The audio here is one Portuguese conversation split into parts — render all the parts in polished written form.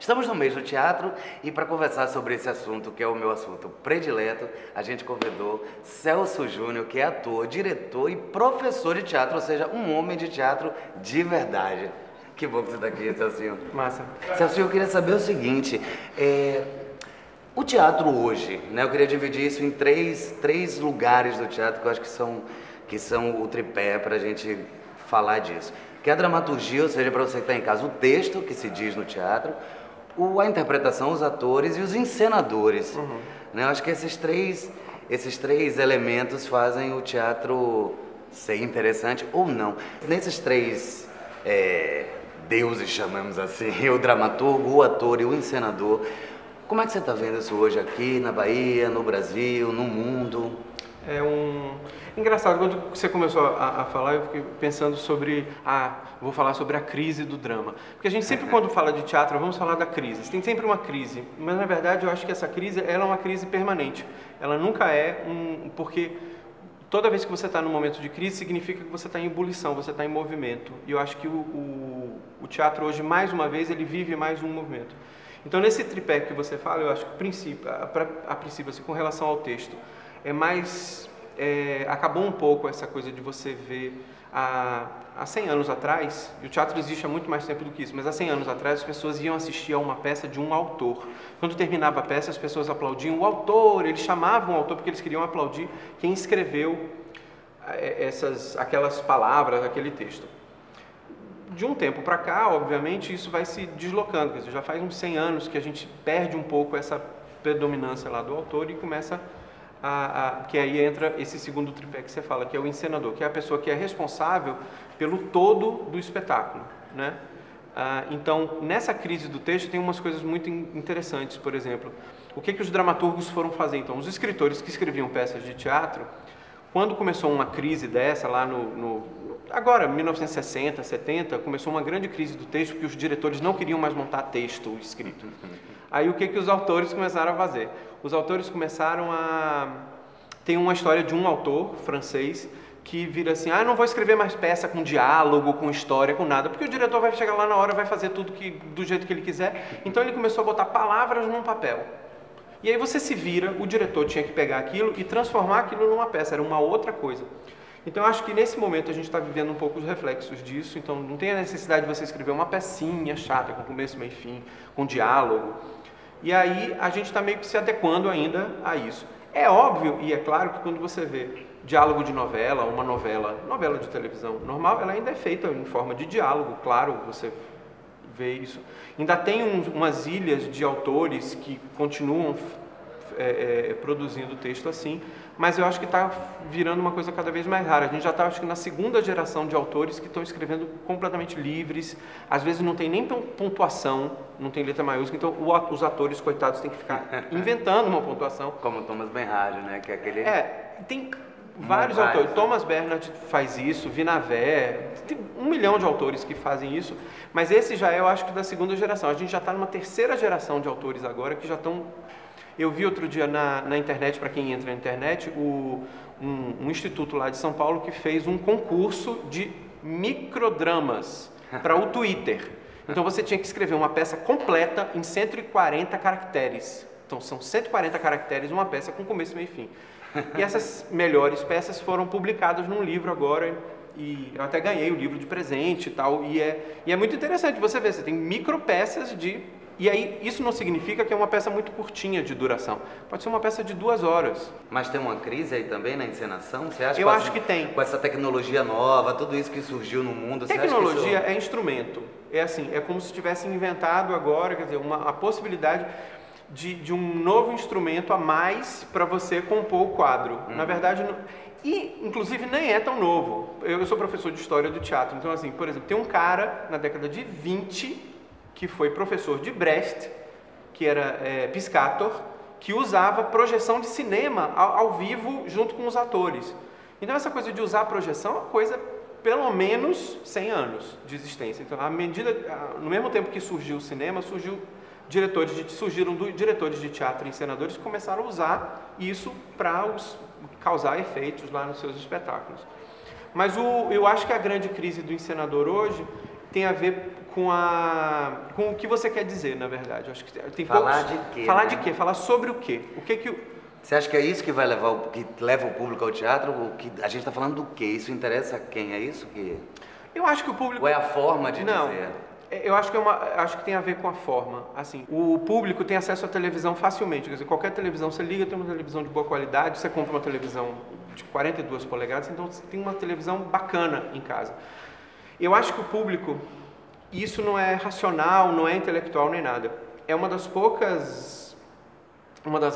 Estamos no mês do teatro e para conversar sobre esse assunto, que é o meu assunto predileto, a gente convidou Celso Júnior, que é ator, diretor e professor de teatro, ou seja, um homem de teatro de verdade. Que bom que você está aqui, Celso. Massa. Celso, eu queria saber o seguinte, o teatro hoje, né? Eu queria dividir isso em três lugares do teatro que eu acho que são o tripé para a gente falar disso. Que é a dramaturgia, ou seja, para você que está em casa, o texto que se diz no teatro, a interpretação, os atores e os encenadores. Né? Eu acho que esses três elementos fazem o teatro ser interessante ou não. Nesses três deuses, chamamos assim, o dramaturgo, o ator e o encenador, como é que você está vendo isso hoje aqui na Bahia, no Brasil, no mundo? Engraçado, quando você começou a falar, eu fiquei pensando sobre vou falar sobre a crise do drama. Porque a gente sempre, quando fala de teatro, vamos falar da crise. Tem sempre uma crise, mas na verdade eu acho que essa crise ela é uma crise permanente. Ela nunca porque toda vez que você está num momento de crise, significa que você está em ebulição, você está em movimento. E eu acho que o teatro hoje, mais uma vez, ele vive mais um movimento. Então, nesse tripé que você fala, eu acho que a princípio, assim, com relação ao texto, acabou um pouco essa coisa de você ver há 100 anos atrás, e o teatro existe há muito mais tempo do que isso, mas há 100 anos atrás as pessoas iam assistir a uma peça de um autor. Quando terminava a peça, as pessoas aplaudiam o autor, eles chamavam o autor porque eles queriam aplaudir quem escreveu aquelas palavras, aquele texto. De um tempo para cá, obviamente, isso vai se deslocando, quer dizer, já faz uns 100 anos que a gente perde um pouco essa predominância lá do autor e começa que aí entra esse segundo tripé que você fala, que é o encenador, que é a pessoa que é responsável pelo todo do espetáculo, né? Então, nessa crise do texto tem umas coisas muito interessantes, por exemplo, o que os dramaturgos foram fazer? Então, os escritores que escreviam peças de teatro, quando começou uma crise dessa lá agora, 1960, 70, começou uma grande crise do texto, porque os diretores não queriam mais montar texto escrito. Aí o que os autores começaram a fazer? Os autores começaram Tem uma história de um autor francês que vira assim, não vou escrever mais peça com diálogo, com história, com nada, porque o diretor vai chegar lá na hora, vai fazer tudo do jeito que ele quiser. Então ele começou a botar palavras num papel. E aí você se vira, o diretor tinha que pegar aquilo e transformar aquilo numa peça, era uma outra coisa. Então eu acho que nesse momento a gente está vivendo um pouco os reflexos disso, então não tem a necessidade de você escrever uma pecinha chata, com começo, meio e fim, com diálogo. E aí a gente está meio que se adequando ainda a isso. É óbvio e é claro que quando você vê diálogo de novela, uma novela de televisão normal, ela ainda é feita em forma de diálogo, claro, você vê isso. Ainda tem umas ilhas de autores que continuam produzindo texto assim, mas eu acho que está virando uma coisa cada vez mais rara. A gente já está, acho que, na segunda geração de autores que estão escrevendo completamente livres, às vezes não tem nem pontuação, não tem letra maiúscula, então os atores, coitados, têm que ficar inventando uma pontuação. Como Thomas Bernhardt, né? Que é aquele... Tem vários autores. Thomas Bernhardt faz isso, Vinaver, tem 1 milhão de autores que fazem isso, mas esse já é, eu acho que, da segunda geração. A gente já está numa terceira geração de autores agora que já estão... Eu vi outro dia na internet, para quem entra na internet, um instituto lá de São Paulo que fez um concurso de microdramas para o Twitter. Então você tinha que escrever uma peça completa em 140 caracteres. Então são 140 caracteres, uma peça com começo, meio e fim. E essas melhores peças foram publicadas num livro agora, e eu até ganhei o livro de presente e tal. E é muito interessante você ver, você tem micro peças E aí, isso não significa que é uma peça muito curtinha de duração. Pode ser uma peça de 2 horas. Mas tem uma crise aí também na encenação? Você acha eu acho que tem. Com essa tecnologia nova, tudo isso que surgiu no mundo... Tecnologia é instrumento. É assim, é como se tivessem inventado agora, quer dizer, a possibilidade de um novo instrumento a mais para você compor o quadro. Na verdade... E, inclusive, nem é tão novo. Eu sou professor de História do Teatro. Então, assim, por exemplo, tem um cara na década de 20... que foi professor de Brecht, que era Piscator, que usava projeção de cinema ao vivo junto com os atores. Então essa coisa de usar a projeção é uma coisa, pelo menos, 100 anos de existência. Então, no mesmo tempo que surgiu o cinema, surgiram diretores de teatro e encenadores que começaram a usar isso para causar efeitos lá nos seus espetáculos. Mas eu acho que a grande crise do encenador hoje tem a ver com o que você quer dizer, na verdade. Eu acho que tem Falar de quê? Falar né? de quê? Falar sobre o quê? O que que Você acha que é isso que vai levar, que leva o público ao teatro? O que a gente está falando do quê? Isso interessa a quem? É isso que? eu acho que o público Ou é a forma de Não. dizer? Eu acho que acho que tem a ver com a forma. Assim, o público tem acesso à televisão facilmente. Quer dizer, qualquer televisão, você liga, tem uma televisão de boa qualidade, você compra uma televisão de 42 polegadas, então você tem uma televisão bacana em casa. Eu acho que o público, isso não é racional, não é intelectual nem nada. É uma das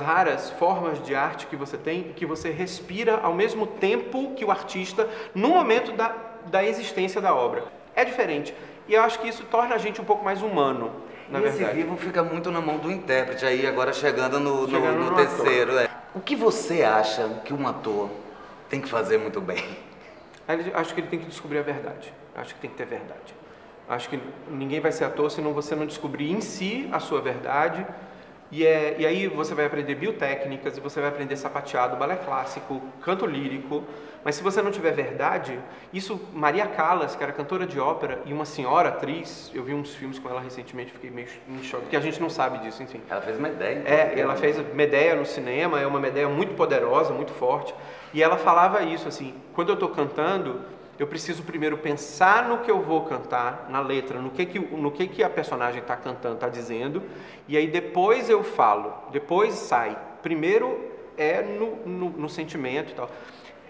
raras formas de arte que você tem, que você respira ao mesmo tempo que o artista, no momento da existência da obra. É diferente. E eu acho que isso torna a gente um pouco mais humano, na verdade. Esse vivo fica muito na mão do intérprete, aí agora chegando no no terceiro. O que você acha que um ator tem que fazer muito bem? Acho que ele tem que descobrir a verdade. Acho que tem que ter verdade. Acho que ninguém vai ser ator se você não descobrir em si a sua verdade. E aí você vai aprender biotécnicas, e você vai aprender sapateado, balé clássico, canto lírico. Mas se você não tiver verdade, isso, Maria Callas, que era cantora de ópera e uma senhora atriz, eu vi uns filmes com ela recentemente, fiquei meio em choque, porque a gente não sabe disso, enfim. Ela fez Medéia. Ela fez Medéia no cinema, é uma Medéia muito poderosa, muito forte. E ela falava isso, assim, quando eu estou cantando, eu preciso primeiro pensar no que eu vou cantar, na letra, no que a personagem está cantando, está dizendo, e aí depois eu falo, depois sai. Primeiro é no sentimento e tal.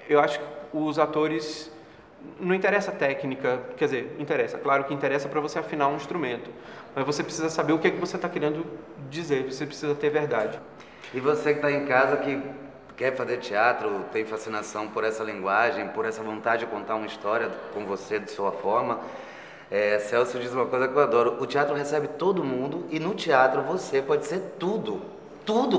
Eu acho que os atores, não interessa a técnica, quer dizer, interessa, claro que interessa para você afinar um instrumento, mas você precisa saber o que você está querendo dizer, você precisa ter verdade. E você que está em casa, que quer fazer teatro, tem fascinação por essa linguagem, por essa vontade de contar uma história com você, de sua forma, Celso diz uma coisa que eu adoro: o teatro recebe todo mundo e no teatro você pode ser tudo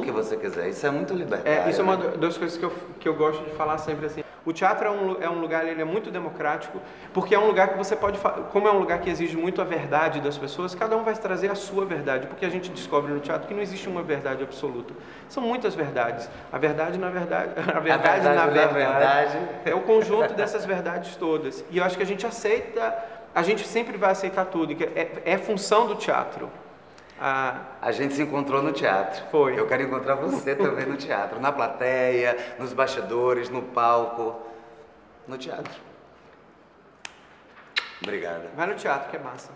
que você quiser. Isso é muito libertário. Isso é uma das coisas que eu gosto de falar sempre, assim. O teatro é um lugar, ele é muito democrático, porque é um lugar que você pode, como é um lugar que exige muito a verdade das pessoas, cada um vai trazer a sua verdade, porque a gente descobre no teatro que não existe uma verdade absoluta. São muitas verdades. A verdade na verdade é o conjunto dessas verdades todas. E eu acho que a gente sempre vai aceitar tudo, que é função do teatro. A gente se encontrou no teatro. Foi. Eu quero encontrar você também no teatro. Na plateia, nos bastidores, no palco. No teatro. Obrigado. Vai no teatro, que é massa.